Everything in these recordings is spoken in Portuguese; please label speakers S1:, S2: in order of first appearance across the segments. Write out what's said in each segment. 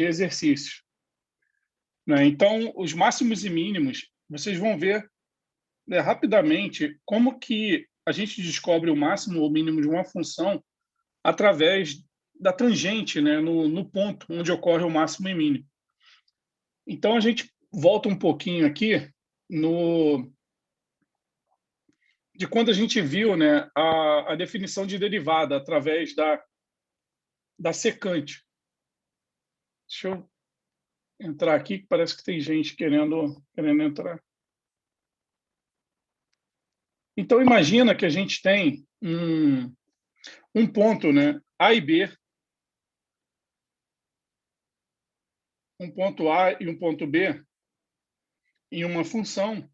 S1: de exercícios, né? Então, os máximos e mínimos, vocês vão ver, né, rapidamente como que a gente descobre o máximo ou mínimo de uma função através da tangente, né, no ponto onde ocorre o máximo e mínimo. Então, a gente volta um pouquinho aqui no de quando a gente viu, né, a definição de derivada através da secante. Deixa eu entrar aqui, que parece que tem gente querendo entrar. Então, imagina que a gente tem um ponto, né, A e B, um ponto A e um ponto B, em uma função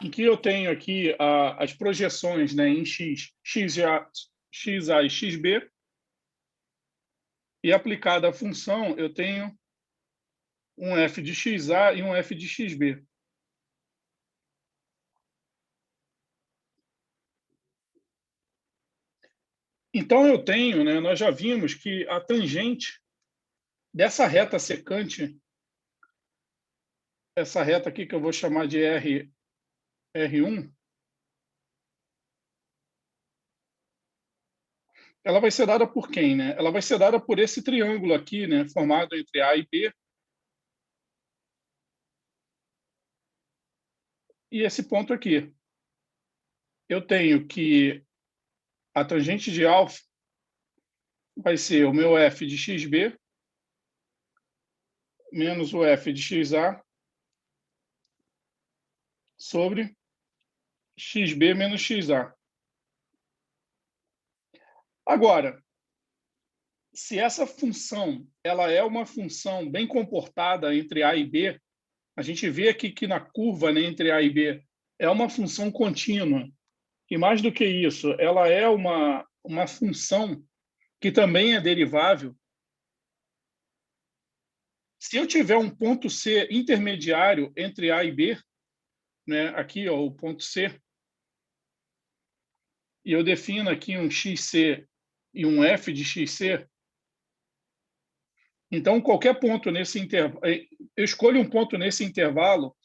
S1: em que eu tenho aqui as projeções, né, em x, xa e xb, e aplicada a função, eu tenho um f de xa e um f de xb. Então, eu tenho, né, nós já vimos que a tangente dessa reta secante, essa reta aqui que eu vou chamar de R1, ela vai ser dada por quem, né? Ela vai ser dada por esse triângulo aqui, né, formado entre A e B, e esse ponto aqui. Eu tenho que a tangente de alfa vai ser o meu f de xb menos o f de xa sobre xb menos xa. Agora, se essa função ela é uma função bem comportada entre A e B, a gente vê aqui que na curva, né, entre A e B é uma função contínua. E mais do que isso, ela é uma função que também é derivável. Se eu tiver um ponto C intermediário entre A e B, né, aqui ó, o ponto C, e eu defino aqui um xc e um f de xc, então qualquer ponto nesse intervalo, eu escolho um ponto nesse intervalo.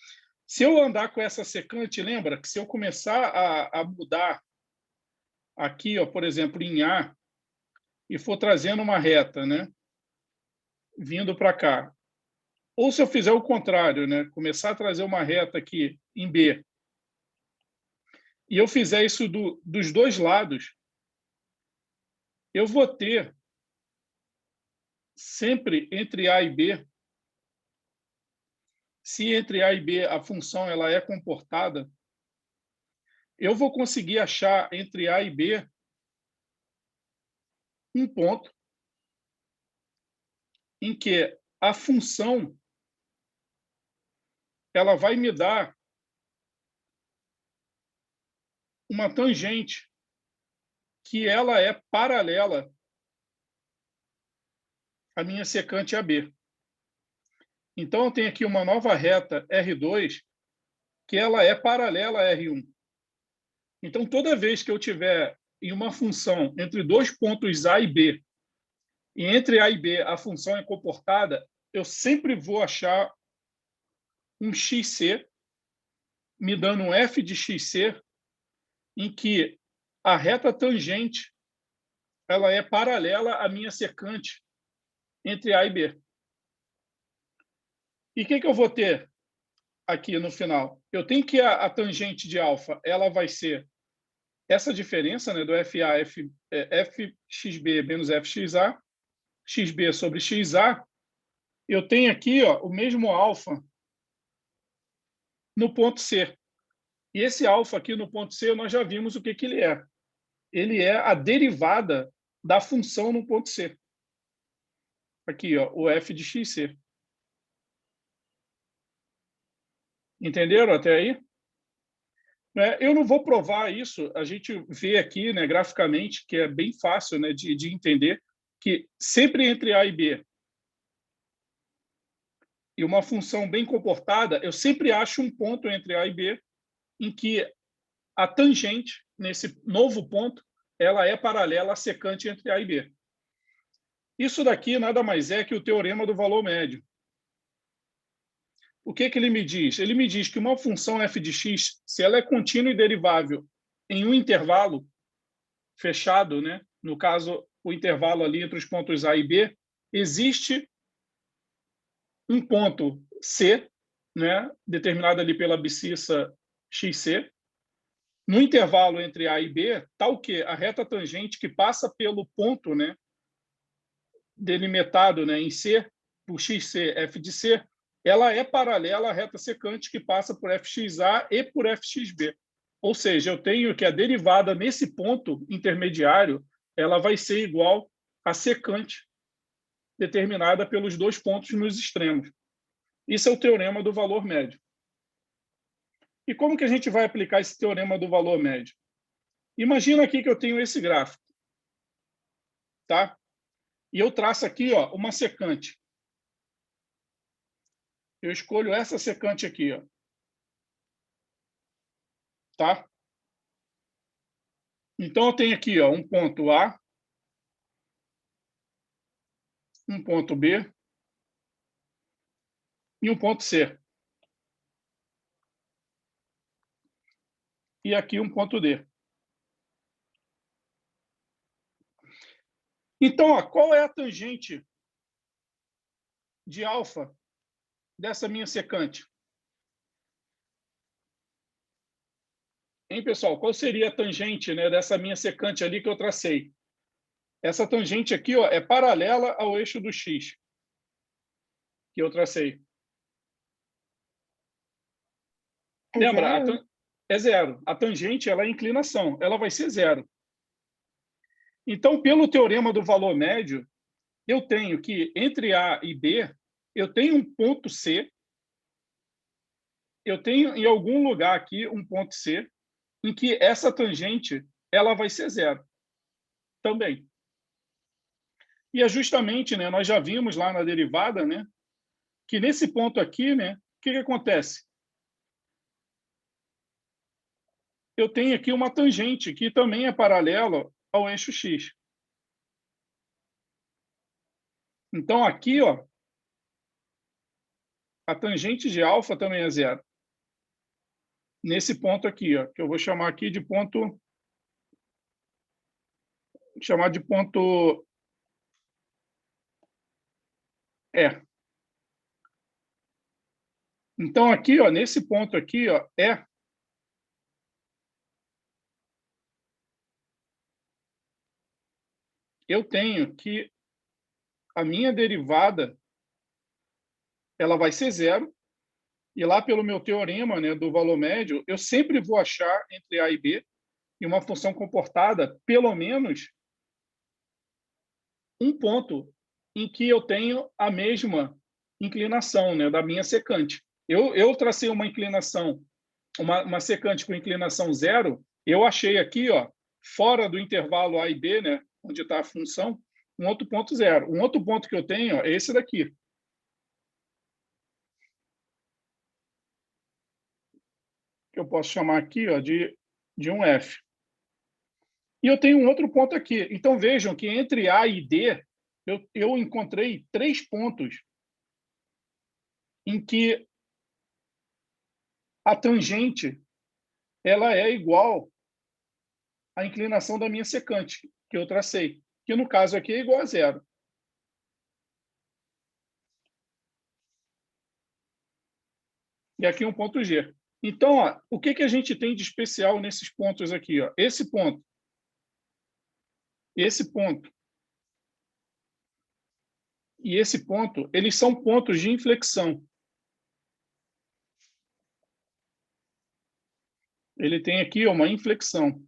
S1: Se eu andar com essa secante, lembra que se eu começar a mudar aqui, ó, por exemplo, em A, e for trazendo uma reta, né, vindo para cá, ou se eu fizer o contrário, né, começar a trazer uma reta aqui em B, e eu fizer isso dos dois lados, eu vou ter sempre entre A e B, se entre A e B a função ela é comportada, eu vou conseguir achar entre A e B um ponto em que a função ela vai me dar uma tangente que ela é paralela à minha secante AB. Então, eu tenho aqui uma nova reta R2 que ela é paralela a R1. Então, toda vez que eu tiver em uma função entre dois pontos A e B, e entre A e B a função é comportada, eu sempre vou achar um xc, me dando um f de xc, em que a reta tangente ela é paralela à minha secante entre A e B. E o que eu vou ter aqui no final? Eu tenho que a tangente de alfa ela vai ser essa diferença, né, do FA, fxb menos fxa, xb sobre xa. Eu tenho aqui ó, o mesmo alfa no ponto C. E esse alfa aqui no ponto C, nós já vimos o que ele é. Ele é a derivada da função no ponto C. Aqui, ó, o f de xc. Entenderam até aí? Eu não vou provar isso, a gente vê aqui, né, graficamente, que é bem fácil, né, de entender, que sempre entre A e B e uma função bem comportada, eu sempre acho um ponto entre A e B em que a tangente, nesse novo ponto, ela é paralela à secante entre A e B. Isso daqui nada mais é que o teorema do valor médio. O que ele me diz? Ele me diz que uma função f de x, se ela é contínua e derivável em um intervalo fechado, né? No caso, o intervalo ali entre os pontos A e B, existe um ponto C, né? Determinado ali pela abscissa xc, no intervalo entre A e B, tal que a reta tangente que passa pelo ponto, né, delimitado, né, em C, por xc, f de C, ela é paralela à reta secante que passa por fxa e por fxb. Ou seja, eu tenho que a derivada nesse ponto intermediário ela vai ser igual à secante determinada pelos dois pontos nos extremos. Isso é o teorema do valor médio. E como que a gente vai aplicar esse teorema do valor médio? Imagina aqui que eu tenho esse gráfico, tá? E eu traço aqui, ó, uma secante. Eu escolho essa secante aqui, ó, tá? Então eu tenho aqui, ó, um ponto A, um ponto B e um ponto C. E aqui um ponto D. Então, ó, qual é a tangente de alfa dessa minha secante? Hein, pessoal? Qual seria a tangente, né, dessa minha secante ali que eu tracei? Essa tangente aqui, ó, é paralela ao eixo do x que eu tracei.
S2: É
S1: Lembra?
S2: zero?
S1: É zero. A tangente ela é inclinação, ela vai ser zero. Então, pelo teorema do valor médio, eu tenho que entre A e B, eu tenho um ponto C, eu tenho em algum lugar aqui um ponto C, em que essa tangente ela vai ser zero também. E é justamente, né, nós já vimos lá na derivada, né, que nesse ponto aqui, né, o que acontece? Eu tenho aqui uma tangente que também é paralela ao eixo x. Então, aqui, ó, a tangente de alfa também é zero. Nesse ponto aqui, ó, que eu vou chamar aqui de ponto, chamar de ponto E. Então, aqui, ó, nesse ponto aqui, ó, E, eu tenho que a minha derivada ela vai ser zero, e lá pelo meu teorema, né, do valor médio, eu sempre vou achar entre A e B, em uma função comportada, pelo menos um ponto em que eu tenho a mesma inclinação, né, da minha secante. Eu tracei uma inclinação, uma secante com inclinação zero, eu achei aqui, ó, fora do intervalo A e B, né, onde está a função, um outro ponto zero. Um outro ponto que eu tenho, ó, é esse daqui. Que eu posso chamar aqui, ó, de um F. E eu tenho um outro ponto aqui. Então, vejam que entre A e D, eu encontrei 3 pontos em que a tangente ela é igual à inclinação da minha secante, que eu tracei, que no caso aqui é igual a zero. E aqui um ponto G. Então, ó, o que a gente tem de especial nesses pontos aqui? Ó? Esse ponto e esse ponto, eles são pontos de inflexão. Ele tem aqui ó, uma inflexão.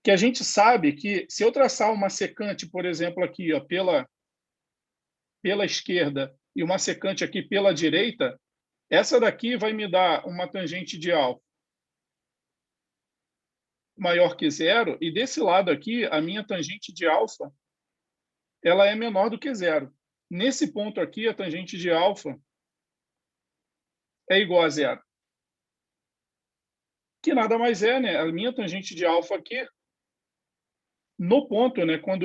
S1: Que a gente sabe que se eu traçar uma secante, por exemplo, aqui ó, pela esquerda e uma secante aqui pela direita, essa daqui vai me dar uma tangente de alfa maior que zero, e desse lado aqui, a minha tangente de alfa ela é menor do que zero. Nesse ponto aqui, a tangente de alfa é igual a zero. Que nada mais é, né? A minha tangente de alfa aqui no ponto, né, quando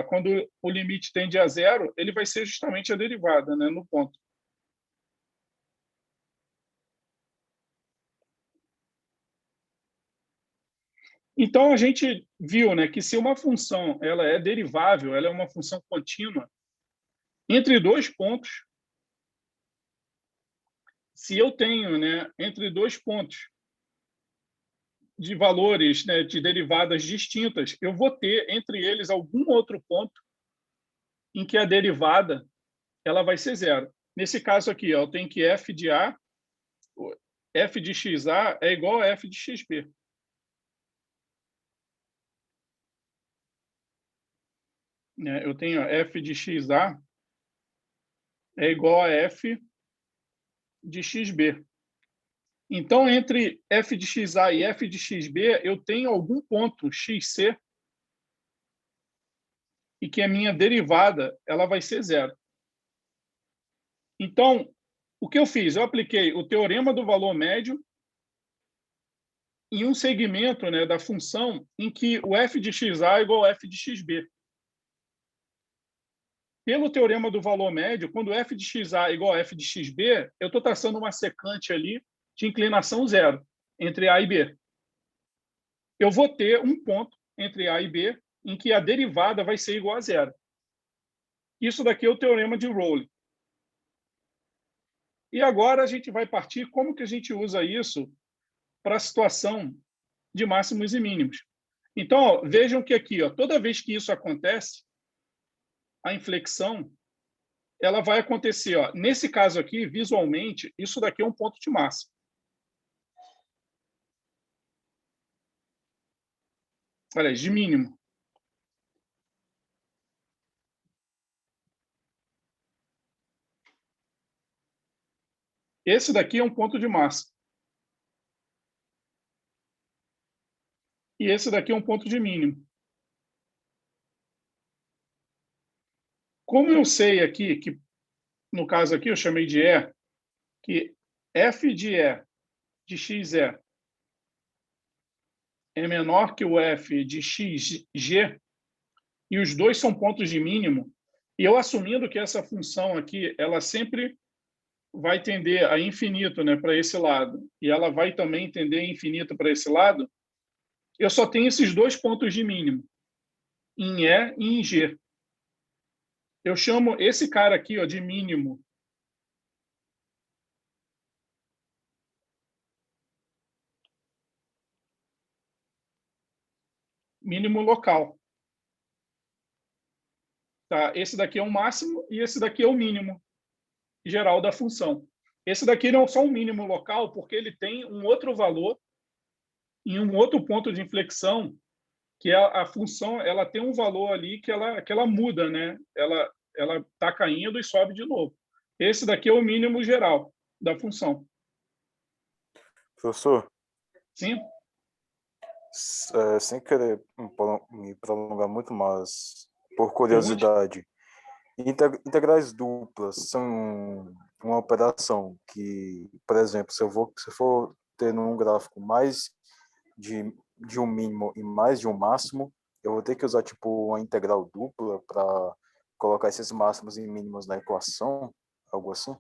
S1: quando o limite tende a zero, ele vai ser justamente a derivada, né, no ponto. Então a gente viu, né, que se uma função ela é derivável, ela é uma função contínua entre dois pontos. Se eu tenho, né, entre dois pontos de valores, né, de derivadas distintas, eu vou ter entre eles algum outro ponto em que a derivada ela vai ser zero. Nesse caso aqui, ó, eu tenho que f de a, f de xa é igual a f de xb. Né? Eu tenho f de xa é igual a f de xb. Então, entre f de xa e f de xb, eu tenho algum ponto xc e que a minha derivada ela vai ser zero. Então, o que eu fiz? Eu apliquei o teorema do valor médio em um segmento, né, da função em que o f de xa é igual a f de xb. Pelo teorema do valor médio, quando f de xa é igual a f de xb, eu estou traçando uma secante ali de inclinação zero entre A e B. Eu vou ter um ponto entre A e B em que a derivada vai ser igual a zero. Isso daqui é o teorema de Rowley. E agora a gente vai partir como que a gente usa isso para a situação de máximos e mínimos. Então, ó, vejam que aqui, ó, toda vez que isso acontece, a inflexão ela vai acontecer. Ó, nesse caso aqui, visualmente, isso daqui é um ponto de máximo. Aliás, de mínimo. Esse daqui é um ponto de máximo. E esse daqui é um ponto de mínimo. Como eu sei aqui, que no caso aqui eu chamei de E, que f de E de xe é menor que o f de xg, e os dois são pontos de mínimo, e eu assumindo que essa função aqui, ela sempre vai tender a infinito, né, para esse lado, e ela vai também tender a infinito para esse lado, eu só tenho esses dois pontos de mínimo, em E e em G. Eu chamo esse cara aqui, ó, de mínimo. Mínimo local. Tá? Esse daqui é o máximo e esse daqui é o mínimo geral da função. Esse daqui não é só um mínimo local, porque ele tem um outro valor em um outro ponto de inflexão, que é a função, ela tem um valor ali que ela muda, né? Ela está caindo e sobe de novo. Esse daqui é o mínimo geral da função.
S2: Professor,
S1: Sim?
S2: sem querer me prolongar muito, mas por
S1: Pergunte.
S2: curiosidade, integrais duplas são uma operação que, por exemplo, se eu for ter num gráfico mais de um mínimo e mais de um máximo, eu vou ter que usar tipo uma integral dupla para colocar esses máximos e mínimos na equação, algo assim?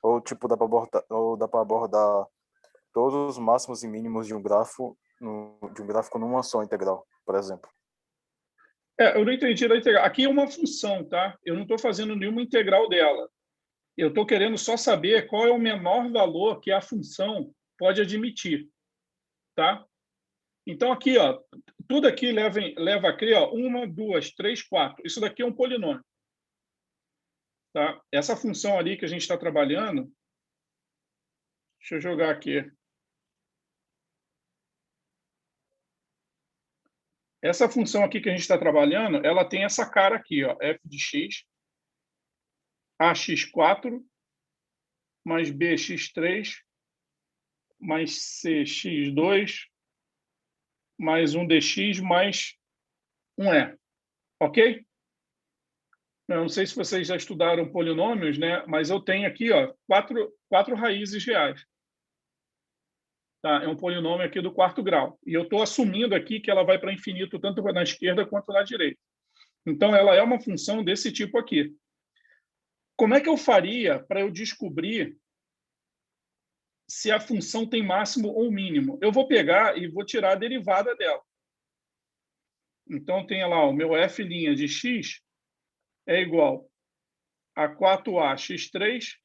S2: Ou tipo dá para abordar todos os máximos e mínimos de um gráfico numa só integral, por exemplo.
S1: Eu não entendi da integral. Aqui é uma função, tá? Eu não estou fazendo nenhuma integral dela. Eu estou querendo só saber qual é o menor valor que a função pode admitir, tá? Então, aqui, ó, tudo aqui leva a crer, ó, 1, 2, 3, 4. Isso daqui é um polinômio. Tá? Essa função ali que a gente está trabalhando, deixa eu jogar aqui. Essa função aqui que a gente está trabalhando, ela tem essa cara aqui, ó, f de x, ax4, mais bx3, mais cx2, mais um dx, mais um e. Ok? Eu não sei se vocês já estudaram polinômios, né? Mas eu tenho aqui, ó, quatro raízes reais. Tá? É um polinômio aqui do quarto grau. E eu estou assumindo aqui que ela vai para infinito tanto na esquerda quanto na direita. Então, ela é uma função desse tipo aqui. Como é que eu faria para eu descobrir se a função tem máximo ou mínimo? Eu vou pegar e vou tirar a derivada dela. Então, tem lá o meu f' de x é igual a 4ax3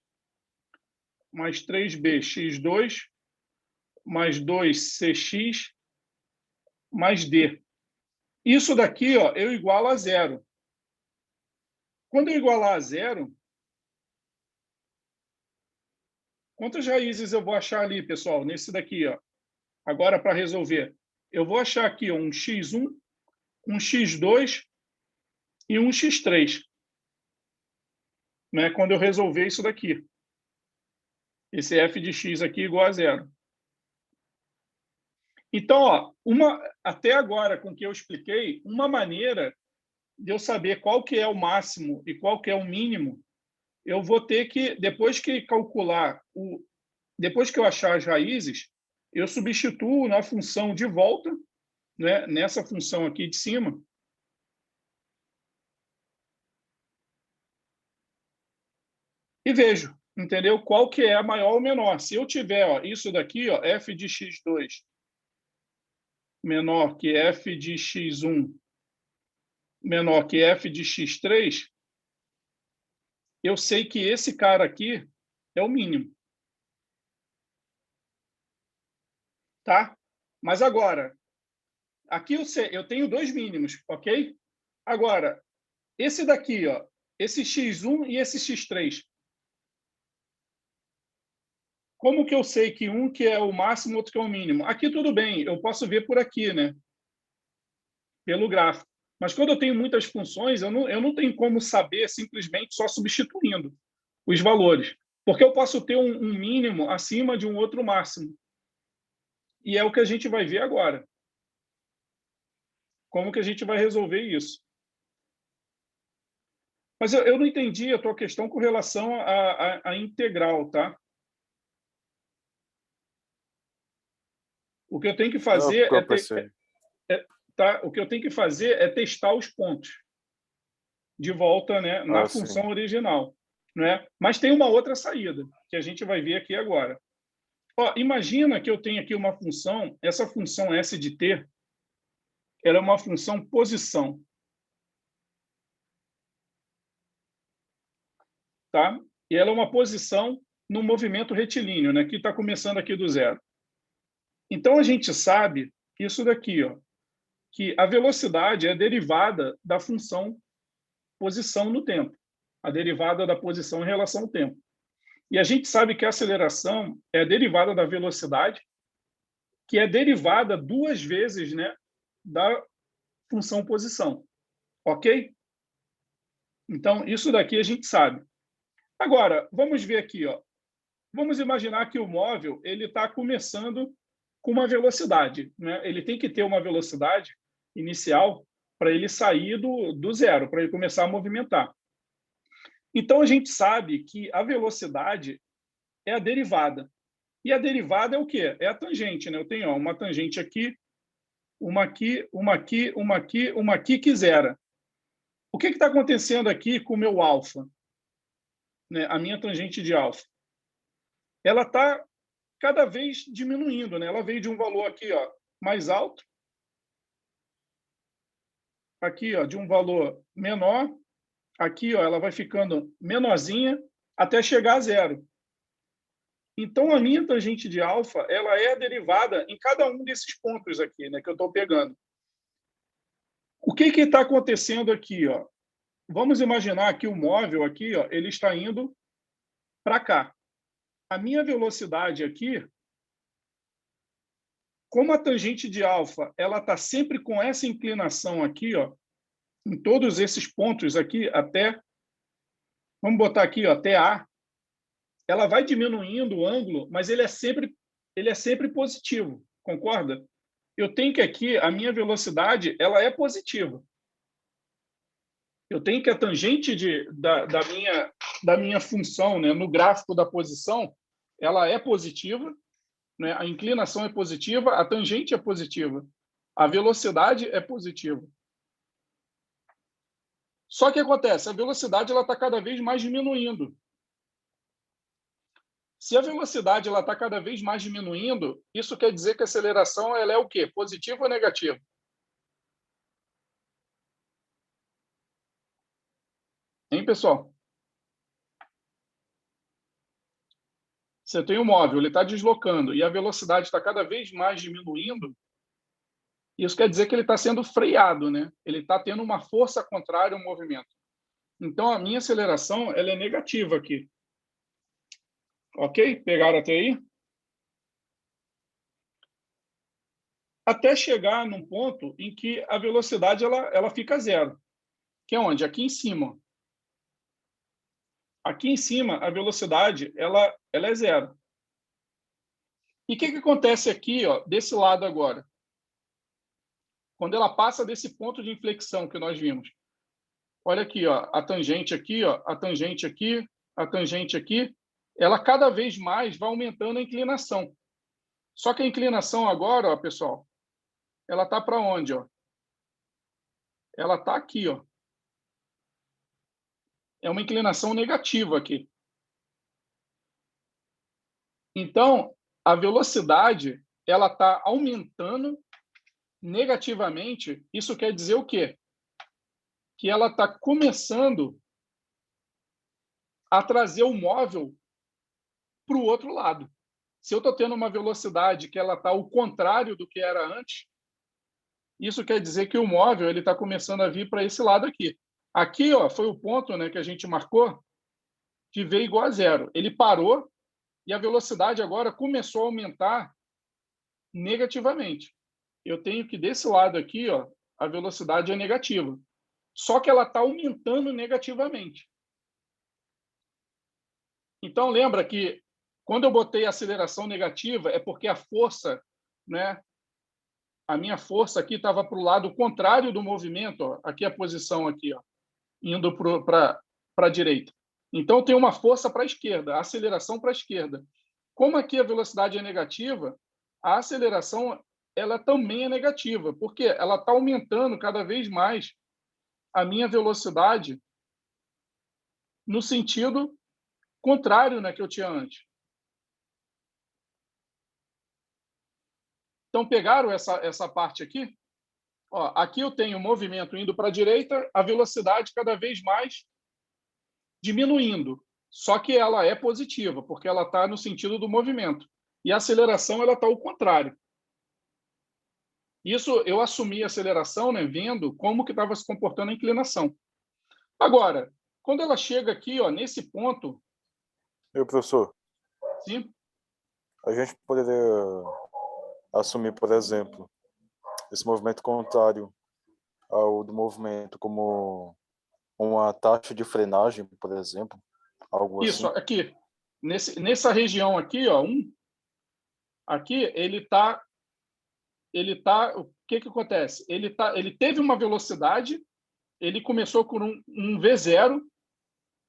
S1: mais 3bx2 mais 2cx mais d. Isso daqui, ó, eu igualo a zero. Quando eu igualar a zero, quantas raízes eu vou achar ali, pessoal? Nesse daqui, ó. Agora, para resolver, eu vou achar aqui um x1, um x2 e um x3. Né? Quando eu resolver isso daqui. Esse f de x aqui igual a zero. Então, ó, até agora, com o que eu expliquei, uma maneira de eu saber qual que é o máximo e qual que é o mínimo, eu vou ter que, depois que calcular, depois que eu achar as raízes, eu substituo na função de volta, né, nessa função aqui de cima, e vejo, entendeu? Qual que é a maior ou menor. Se eu tiver, ó, isso daqui, ó, f de x2 menor que f de x1 menor que f de x3, eu sei que esse cara aqui é o mínimo. Tá? Mas agora, aqui eu tenho dois mínimos, ok? Agora, esse daqui, ó, esse x1 e esse x3. Como que eu sei que um que é o máximo, outro que é o mínimo? Aqui tudo bem, eu posso ver por aqui, né? Pelo gráfico. Mas quando eu tenho muitas funções, eu não tenho como saber simplesmente só substituindo os valores. Porque eu posso ter um mínimo acima de um outro máximo. E é o que a gente vai ver agora. Como que a gente vai resolver isso? Mas eu não entendi a tua questão com relação à integral, tá? O que eu tenho que fazer tá? O que eu tenho que fazer é testar os pontos de volta, né, na função
S2: sim.
S1: original, né? Mas tem uma outra saída que a gente vai ver aqui agora. Ó, imagina que eu tenho aqui uma função, essa função s de t, ela é uma função posição, tá? E ela é uma posição no movimento retilíneo, né? Que está começando aqui do zero. Então a gente sabe isso daqui, ó, que a velocidade é derivada da função posição no tempo, a derivada da posição em relação ao tempo. E a gente sabe que a aceleração é a derivada da velocidade, que é derivada duas vezes, né, da função posição. Ok? Então, isso daqui a gente sabe. Agora, vamos ver aqui. Ó. Vamos imaginar que o móvel ele está começando com uma velocidade. Né? Ele tem que ter uma velocidade inicial para ele sair do zero, para ele começar a movimentar. Então, a gente sabe que a velocidade é a derivada. E a derivada é o quê? É a tangente. Né? Eu tenho uma tangente aqui, uma aqui, uma aqui, uma aqui, uma aqui que zera. O que está acontecendo aqui com o meu alfa? Né? A minha tangente de alfa. Ela está cada vez diminuindo. Né? Ela veio de um valor aqui ó, mais alto, aqui ó, de um valor menor, aqui ó, ela vai ficando menorzinha até chegar a zero. Então, a minha tangente de alfa ela é derivada em cada um desses pontos aqui, né, que eu estou pegando. O que está acontecendo aqui? Ó? Vamos imaginar que o móvel aqui ó, ele está indo para cá. A minha velocidade aqui, como a tangente de alfa ela está sempre com essa inclinação aqui, ó, em todos esses pontos aqui, até, vamos botar aqui, ó, até A, ela vai diminuindo o ângulo, mas ele é sempre positivo, concorda? Eu tenho que aqui, a minha velocidade, ela é positiva. Eu tenho que a tangente da minha função, né, no gráfico da posição, ela é positiva, né? A inclinação é positiva, a tangente é positiva, a velocidade é positiva. Só que acontece, a velocidade está cada vez mais diminuindo. Se a velocidade está cada vez mais diminuindo, isso quer dizer que a aceleração ela é o quê? Positiva ou negativa? Hein, pessoal? Você tem um móvel, ele está deslocando e a velocidade está cada vez mais diminuindo, isso quer dizer que ele está sendo freado, né? Ele está tendo uma força contrária ao movimento. Então, a minha aceleração ela é negativa aqui. Ok? Pegaram até aí? Até chegar num ponto em que a velocidade ela fica zero. Que é onde? Aqui em cima. Aqui em cima, a velocidade ela é zero. E o que acontece aqui, ó, desse lado agora? Quando ela passa desse ponto de inflexão que nós vimos. Olha aqui, ó, a tangente aqui, ó, a tangente aqui, a tangente aqui, ela cada vez mais vai aumentando a inclinação. Só que a inclinação agora, ó, pessoal, ela está para onde? Ó? Ela está aqui. Ó. É uma inclinação negativa aqui. Então, a velocidade ela está aumentando negativamente. Isso quer dizer o quê? Que ela está começando a trazer o móvel para o outro lado. Se eu estou tendo uma velocidade que ela está ao contrário do que era antes, isso quer dizer que o móvel ele está começando a vir para esse lado aqui. Aqui, ó, foi o ponto, né, que a gente marcou de V igual a zero. Ele parou e a velocidade agora começou a aumentar negativamente. Eu tenho que desse lado aqui, ó, a velocidade é negativa. Só que ela está aumentando negativamente. Então, lembra que quando eu botei a aceleração negativa, é porque a força, né, a minha força aqui estava para o lado contrário do movimento. Ó, aqui a posição, aqui, ó, indo para a direita. Então, tem uma força para a esquerda, a aceleração para a esquerda. Como aqui a velocidade é negativa, a aceleração ela também é negativa, porque ela está aumentando cada vez mais a minha velocidade no sentido contrário, né, que eu tinha antes. Então, pegaram essa parte aqui? Ó, aqui eu tenho o movimento indo para a direita, a velocidade cada vez mais diminuindo. Só que ela é positiva, porque ela está no sentido do movimento. E a aceleração ela está ao contrário. Isso eu assumi a aceleração, né, vendo como que estava se comportando a inclinação. Agora, quando ela chega aqui, ó, nesse ponto...
S2: Professor,
S1: sim?
S2: a gente poderia assumir, por exemplo, esse movimento contrário ao do movimento como uma taxa de frenagem, por exemplo, algo
S1: Isso,
S2: assim.
S1: aqui. Nessa região aqui, ó, aqui ele tá, o que acontece? Ele teve uma velocidade, ele começou com um V0,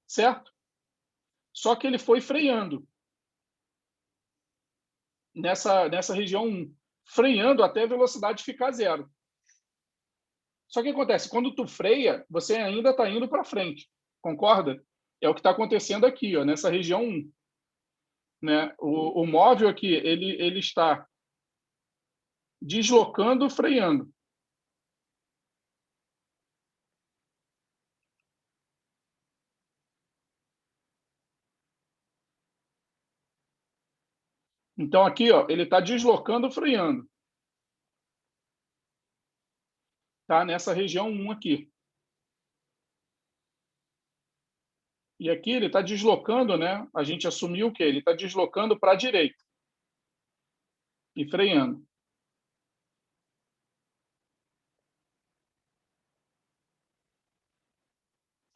S1: certo? Só que ele foi freando nessa região 1, freando até a velocidade ficar zero. Só que acontece, quando tu freia, você ainda está indo para frente, concorda? É o que está acontecendo aqui, ó, nessa região 1. Né? O móvel aqui, ele está deslocando, freando. Então, aqui, ó, ele está deslocando, freando. Tá? Nessa região 1 aqui. E aqui ele está deslocando, né? A gente assumiu que ele está deslocando para a direita. E freando.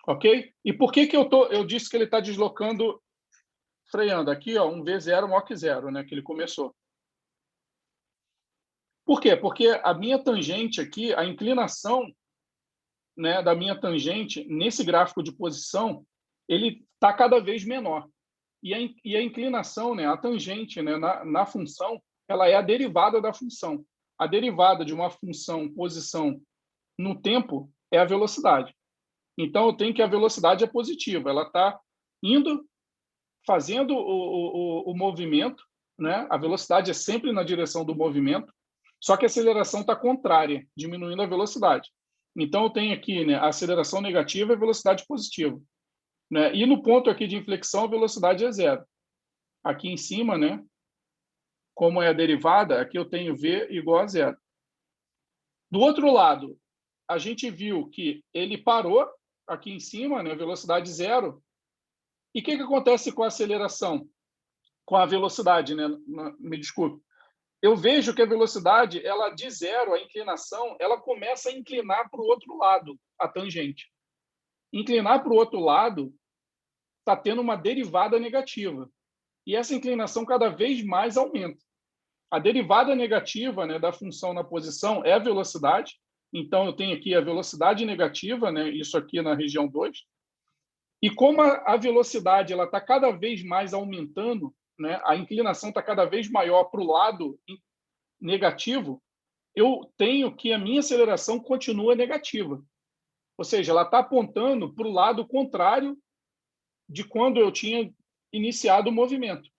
S1: Ok? E por que eu disse que ele está deslocando, freando? Aqui, ó, um V0 maior que zero, né? Que ele começou. Por quê? Porque a minha tangente aqui, a inclinação, né, da minha tangente, nesse gráfico de posição, ele está cada vez menor. E a inclinação, né, a tangente, né, na função, ela é a derivada da função. A derivada de uma função posição no tempo é a velocidade. Então, eu tenho que a velocidade é positiva. Ela está indo, fazendo o movimento, né? A velocidade é sempre na direção do movimento, só que a aceleração está contrária, diminuindo a velocidade. Então, eu tenho aqui, né, a aceleração negativa e a velocidade positiva. Né? E no ponto aqui de inflexão, a velocidade é zero. Aqui em cima, né, como é a derivada, aqui eu tenho v igual a zero. Do outro lado, a gente viu que ele parou aqui em cima, né, velocidade zero. E o que acontece com a aceleração? Com a velocidade, né? Me desculpe. Eu vejo que a velocidade, ela de zero, a inclinação, ela começa a inclinar para o outro lado, a tangente. Inclinar para o outro lado está tendo uma derivada negativa. E essa inclinação cada vez mais aumenta. A derivada negativa, né, da função na posição é a velocidade. Então, eu tenho aqui a velocidade negativa, né, isso aqui na região 2. E como a velocidade está cada vez mais aumentando, né, a inclinação está cada vez maior para o lado negativo, eu tenho que a minha aceleração continua negativa. Ou seja, ela está apontando para o lado contrário de quando eu tinha iniciado o movimento.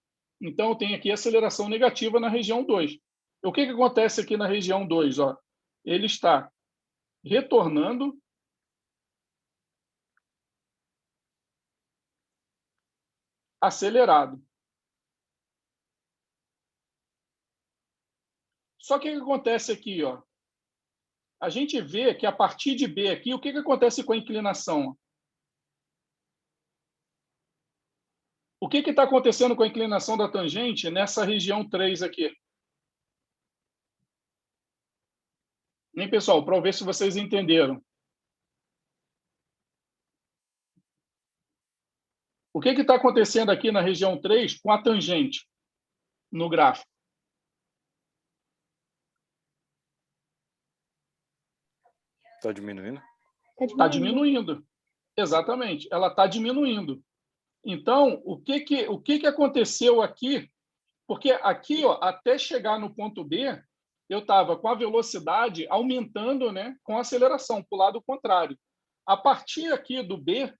S1: Então, eu tenho aqui aceleração negativa na região 2. O que acontece aqui na região 2? Ó? Ele está retornando acelerado. Só que o que acontece aqui? Ó? A gente vê que a partir de B aqui, o que acontece com a inclinação? O que está acontecendo com a inclinação da tangente nessa região 3 aqui? Hein, pessoal? Para ver se vocês entenderam. O que está acontecendo aqui na região 3 com a tangente no gráfico?
S2: Está diminuindo?
S1: Está diminuindo. Exatamente. Ela está diminuindo. Então, o que aconteceu aqui? Porque aqui, ó, até chegar no ponto B, eu estava com a velocidade aumentando, né, com a aceleração, para o lado contrário. A partir aqui do B,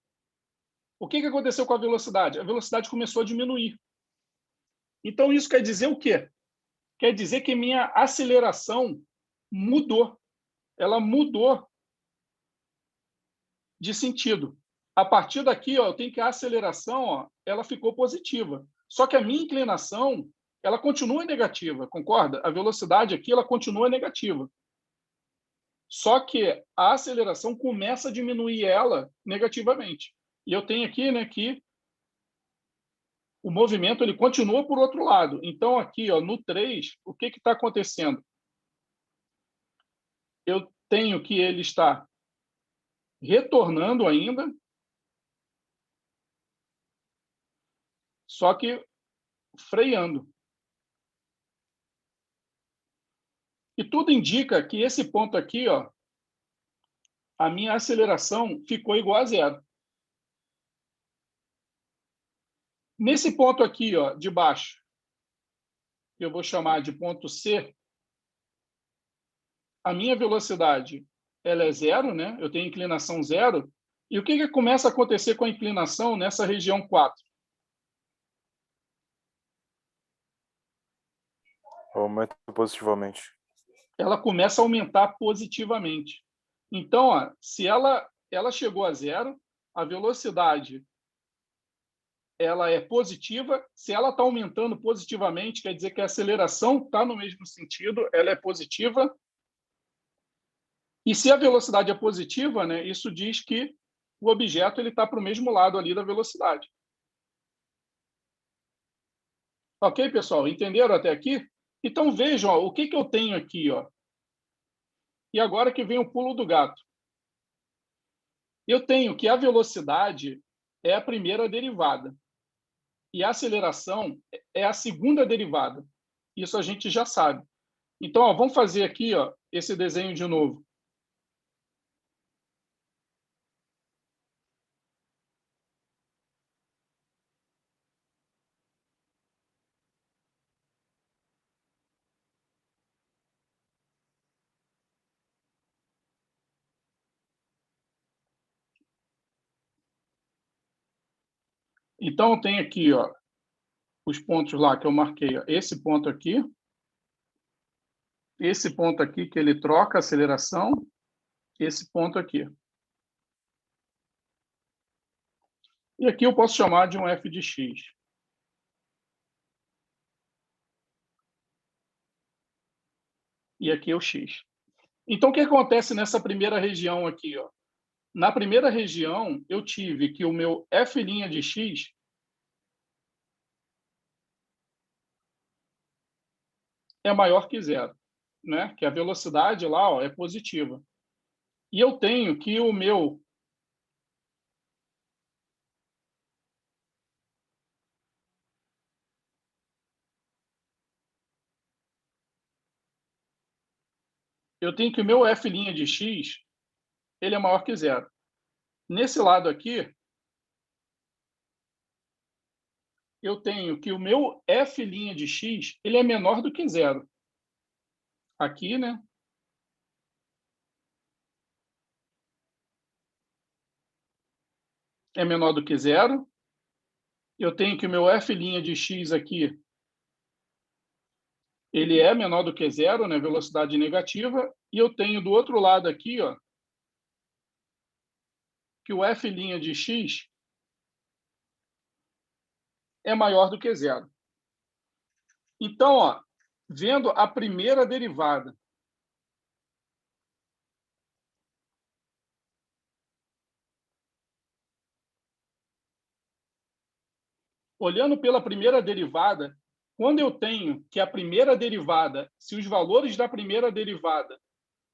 S1: o que aconteceu com a velocidade? A velocidade começou a diminuir. Então, isso quer dizer o quê? Quer dizer que minha aceleração mudou. Ela mudou de sentido. A partir daqui, ó, eu tenho que a aceleração, ó, ela ficou positiva. Só que a minha inclinação, ela continua negativa, concorda? A velocidade aqui, ela continua negativa. Só que a aceleração começa a diminuir ela negativamente. E eu tenho aqui, né, que o movimento ele continua por outro lado. Então, aqui, ó, no 3, o que está acontecendo? Eu tenho que ele está retornando ainda, só que freando. E tudo indica que esse ponto aqui, ó, a minha aceleração ficou igual a zero. Nesse ponto aqui, ó, de baixo, que eu vou chamar de ponto C, a minha velocidade ela é zero, né? Eu tenho inclinação zero. E o que começa a acontecer com a inclinação nessa região 4?
S2: Aumenta positivamente.
S1: Ela começa a aumentar positivamente. Então, ó, se ela chegou a zero, a velocidade ela é positiva. Se ela está aumentando positivamente, quer dizer que a aceleração está no mesmo sentido, ela é positiva. E se a velocidade é positiva, né, isso diz que o objeto está para o mesmo lado ali da velocidade. Ok, pessoal? Entenderam até aqui? Então, vejam ó, o que eu tenho aqui. Ó. E agora que vem o pulo do gato. Eu tenho que a velocidade é a primeira derivada. E a aceleração é a segunda derivada. Isso a gente já sabe. Então, ó, vamos fazer aqui ó, esse desenho de novo. Então, tem aqui, ó, os pontos lá que eu marquei. Ó. Esse ponto aqui que ele troca a aceleração, esse ponto aqui. E aqui eu posso chamar de um f de x. E aqui é o x. Então, o que acontece nessa primeira região aqui? Ó? Na primeira região, eu tive que o meu f' de x é maior que zero, né? Que a velocidade lá, ó, é positiva. E eu tenho que o meu f' de x ele é maior que zero. Nesse lado aqui, eu tenho que o meu f' de x ele é menor do que zero. Aqui, né? É menor do que zero. Eu tenho que o meu f' de x aqui ele é menor do que zero, né? Velocidade negativa. E eu tenho do outro lado aqui, ó, que o f' de x é maior do que zero. Então, ó, vendo a primeira derivada, olhando pela primeira derivada, quando eu tenho que a primeira derivada, se os valores da primeira derivada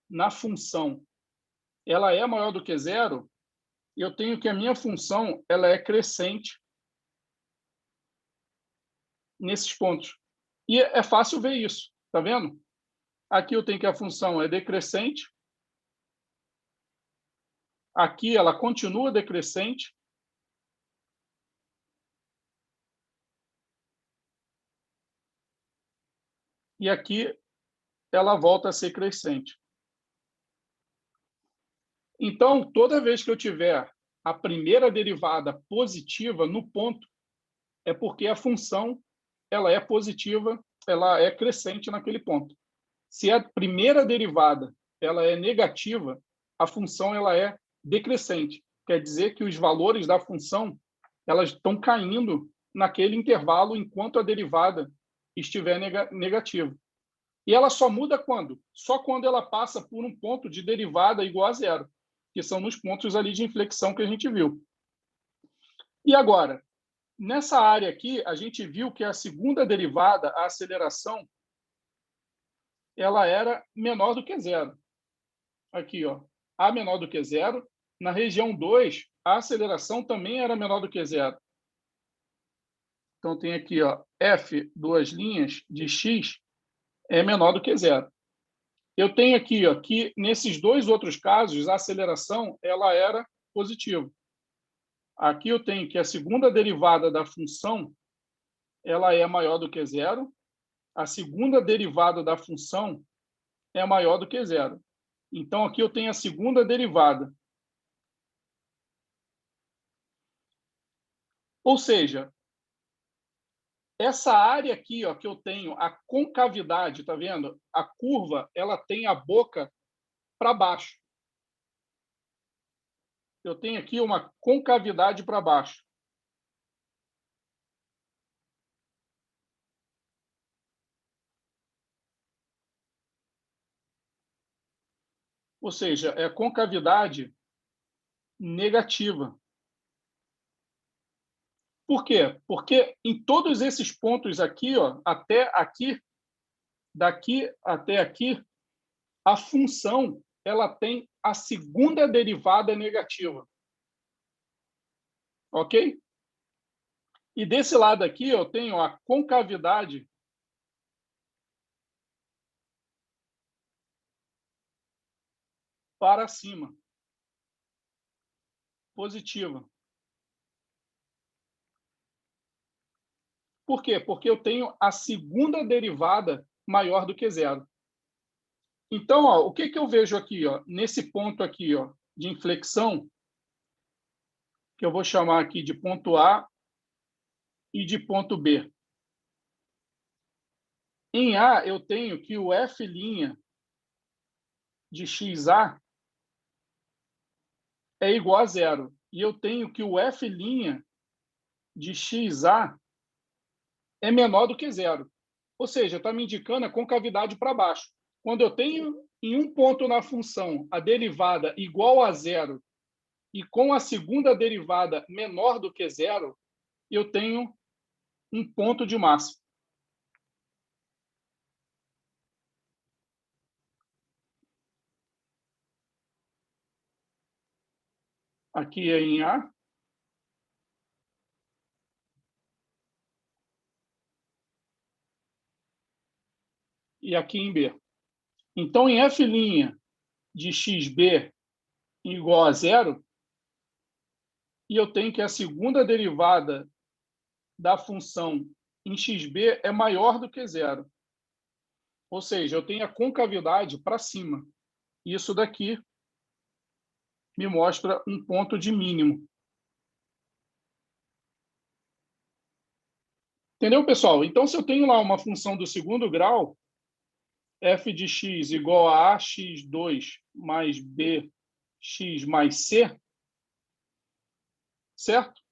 S1: na função ela é maior do que zero, eu tenho que a minha função ela é crescente nesses pontos. E é fácil ver isso, tá vendo? Aqui eu tenho que a função é decrescente, aqui ela continua decrescente, e aqui ela volta a ser crescente. Então, toda vez que eu tiver a primeira derivada positiva no ponto, é porque a função ela é positiva, ela é crescente naquele ponto. Se a primeira derivada ela é negativa, a função ela é decrescente. Quer dizer que os valores da função elas estão caindo naquele intervalo enquanto a derivada estiver negativa. E ela só muda quando? Só quando ela passa por um ponto de derivada igual a zero, que são nos pontos ali de inflexão que a gente viu. E agora, nessa área aqui, a gente viu que a segunda derivada, a aceleração, ela era menor do que zero. Aqui, ó, A menor do que zero. Na região 2, a aceleração também era menor do que zero. Então, tem aqui, ó, F, duas linhas, de x é menor do que zero. Eu tenho aqui, ó, que nesses dois outros casos, a aceleração ela era positiva. Aqui eu tenho que a segunda derivada da função ela é maior do que zero. A segunda derivada da função é maior do que zero. Então, aqui eu tenho a segunda derivada. Ou seja, essa área aqui, ó, que eu tenho a concavidade, tá vendo? A curva, ela tem a boca para baixo. Eu tenho aqui uma concavidade para baixo. Ou seja, é concavidade negativa. Por quê? Porque em todos esses pontos aqui, ó, até aqui, daqui até aqui, a função ela tem a segunda derivada negativa. Ok? E desse lado aqui eu tenho a concavidade para cima, positiva. Por quê? Porque eu tenho a segunda derivada maior do que zero. Então, ó, o que eu vejo aqui, ó, nesse ponto aqui, ó, de inflexão, que eu vou chamar aqui de ponto A e de ponto B. Em A, eu tenho que o F' de XA é igual a zero. E eu tenho que o F' de XA é menor do que zero. Ou seja, está me indicando a concavidade para baixo. Quando eu tenho em um ponto na função a derivada igual a zero e com a segunda derivada menor do que zero, eu tenho um ponto de máximo. Aqui é em A. E aqui em B. Então, em F' de XB igual a zero, e eu tenho que a segunda derivada da função em XB é maior do que zero. Ou seja, eu tenho a concavidade para cima. Isso daqui me mostra um ponto de mínimo. Entendeu, pessoal? Então, se eu tenho lá uma função do segundo grau, f de x igual a ax2 mais bx mais c, certo?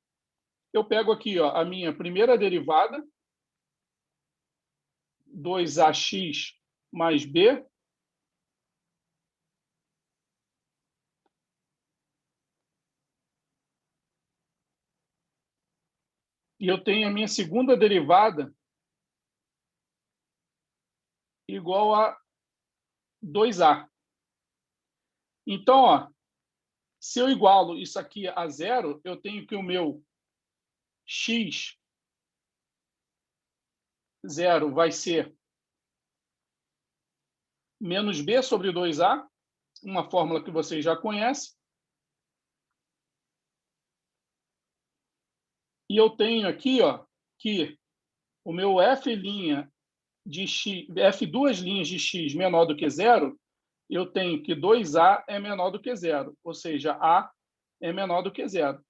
S1: Eu pego aqui ó, a minha primeira derivada, 2ax mais b, e eu tenho a minha segunda derivada igual a 2a. Então, ó, se eu igualo isso aqui a zero, eu tenho que o meu x0 vai ser menos b sobre 2a, uma fórmula que vocês já conhecem. E eu tenho aqui ó, que o meu f' de x, f2' de x menor do que zero, eu tenho que 2a é menor do que zero, ou seja, a é menor do que zero.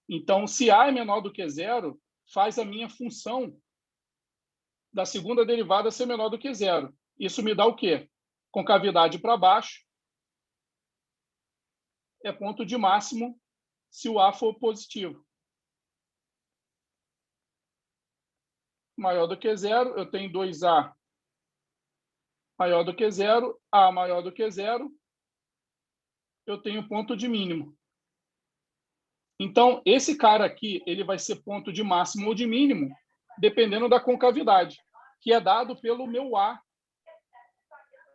S1: Então, se a é menor do que zero, faz a minha função da segunda derivada ser menor do que zero. Isso me dá o quê? Concavidade para baixo é ponto de máximo se o a for positivo. Maior do que zero, eu tenho 2a maior do que zero, a maior do que zero, eu tenho ponto de mínimo. Então, esse cara aqui, ele vai ser ponto de máximo ou de mínimo, dependendo da concavidade, que é dado pelo meu A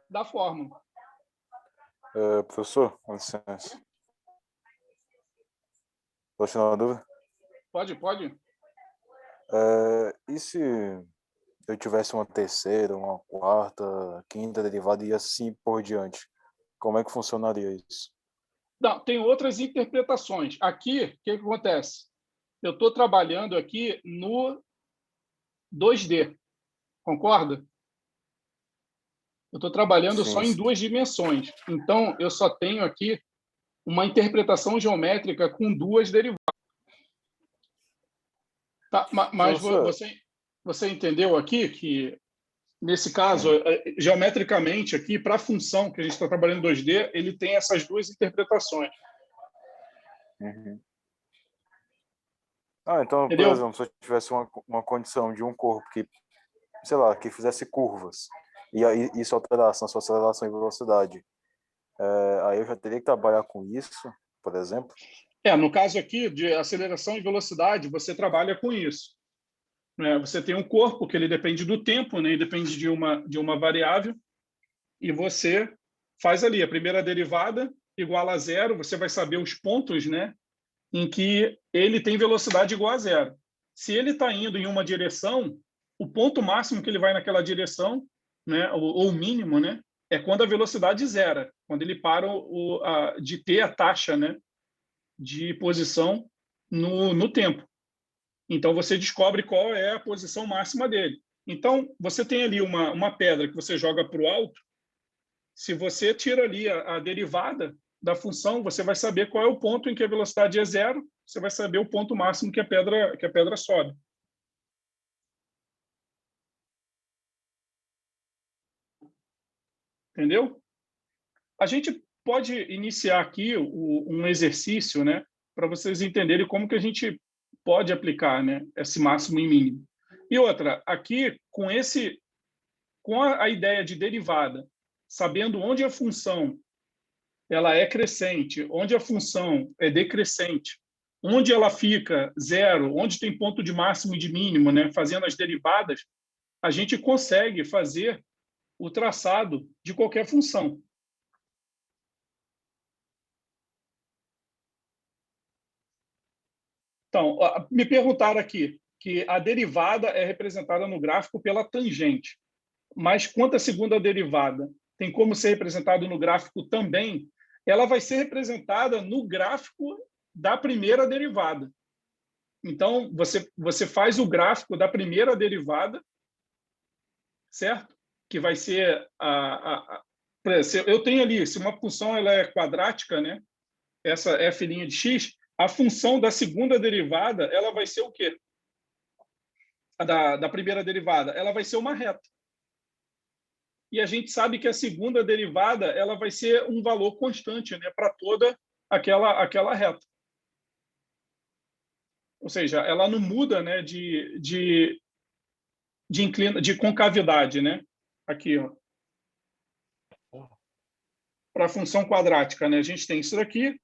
S1: da fórmula.
S2: Professor, com licença. Pode tirar uma dúvida?
S1: Pode.
S2: E se eu tivesse uma terceira, uma quarta, quinta derivada e assim por diante? Como é que funcionaria isso?
S1: Não, tem outras interpretações. Aqui, o que acontece? Eu estou trabalhando aqui no 2D, concorda? Eu estou trabalhando
S2: Sim,
S1: só em
S2: sim.
S1: duas dimensões. Então, eu só tenho aqui uma interpretação geométrica com duas derivadas. Tá, mas
S2: Professor,
S1: você entendeu aqui que, nesse caso,
S2: sim.
S1: geometricamente, aqui, para a função que a gente está trabalhando em 2D, ele tem essas duas interpretações.
S2: Uhum. Então, por
S1: Entendeu?
S2: exemplo, se eu tivesse uma condição de um corpo que, sei lá, que fizesse curvas, e aí isso alterasse na sua aceleração e velocidade, aí eu já teria que trabalhar com isso, por exemplo?
S1: No caso aqui de aceleração e velocidade, você trabalha com isso. Né? Você tem um corpo que ele depende do tempo, né? E depende de uma variável, e você faz ali a primeira derivada igual a zero, você vai saber os pontos, né, em que ele tem velocidade igual a zero. Se ele está indo em uma direção, o ponto máximo que ele vai naquela direção, né, ou o mínimo, né, é quando a velocidade zera, quando ele para de ter a taxa, né, de posição no tempo. Então, você descobre qual é a posição máxima dele. Então, você tem ali uma pedra que você joga para o alto. Se você tira ali a derivada da função, você vai saber qual é o ponto em que a velocidade é zero, você vai saber o ponto máximo que a pedra sobe. Entendeu? A gente pode iniciar aqui um exercício, né, para vocês entenderem como que a gente pode aplicar, né, esse máximo e mínimo. E outra, aqui com a ideia de derivada, sabendo onde a função ela é crescente, onde a função é decrescente, onde ela fica zero, onde tem ponto de máximo e de mínimo, né, fazendo as derivadas, a gente consegue fazer o traçado de qualquer função. Então, me perguntaram aqui que a derivada é representada no gráfico pela tangente, mas quanto à segunda derivada tem como ser representada no gráfico também, ela vai ser representada no gráfico da primeira derivada. Então, você faz o gráfico da primeira derivada, certo? Que vai ser eu tenho ali, se uma função ela é quadrática, né? Essa f' de x, a função da segunda derivada, ela vai ser o quê? Da primeira derivada, ela vai ser uma reta. E a gente sabe que a segunda derivada, ela vai ser um valor constante, né, para toda aquela reta. Ou seja, ela não muda, né, de concavidade, né? Aqui, ó. Para a função quadrática, né? A gente tem isso daqui,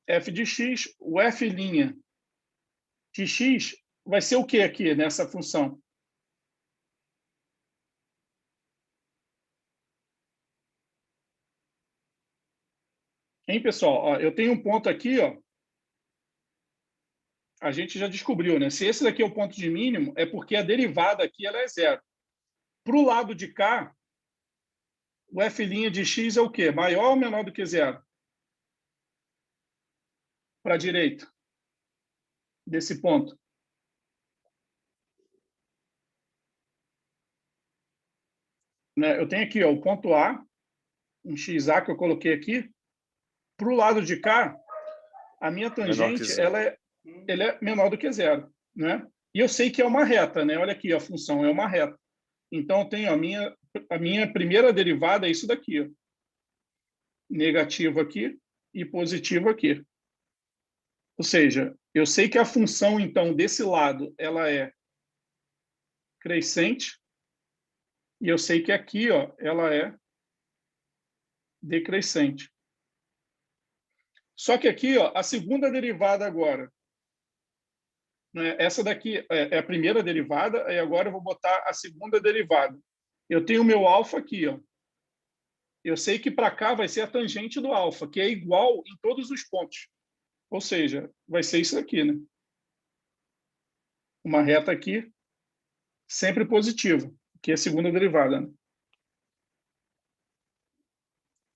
S1: f de x, o f' de x vai ser o que aqui nessa função? Hein, pessoal? Ó, eu tenho um ponto aqui, ó. A gente já descobriu, né? Se esse daqui é o ponto de mínimo, é porque a derivada aqui ela é zero. Para o lado de cá, o f' de x é o quê? Maior ou menor do que zero? Para a direita desse ponto. Né? Eu tenho aqui ó, o ponto A, um xa que eu coloquei aqui. Para o lado de cá, a minha tangente ela é menor do que zero. Né? E eu sei que é uma reta. Né? Olha aqui, a função é uma reta. Então, eu tenho a minha primeira derivada é isso daqui. Ó. Negativo aqui e positivo aqui. Ou seja, eu sei que a função, então, desse lado, ela é crescente, e eu sei que aqui, ó, ela é decrescente. Só que aqui, ó, a segunda derivada agora, né, essa daqui é a primeira derivada, e agora eu vou botar a segunda derivada. Eu tenho o meu alfa aqui, ó. Eu sei que para cá vai ser a tangente do alfa, que é igual em todos os pontos. Ou seja, vai ser isso aqui, né? Uma reta aqui, sempre positiva, que é a segunda derivada. Né?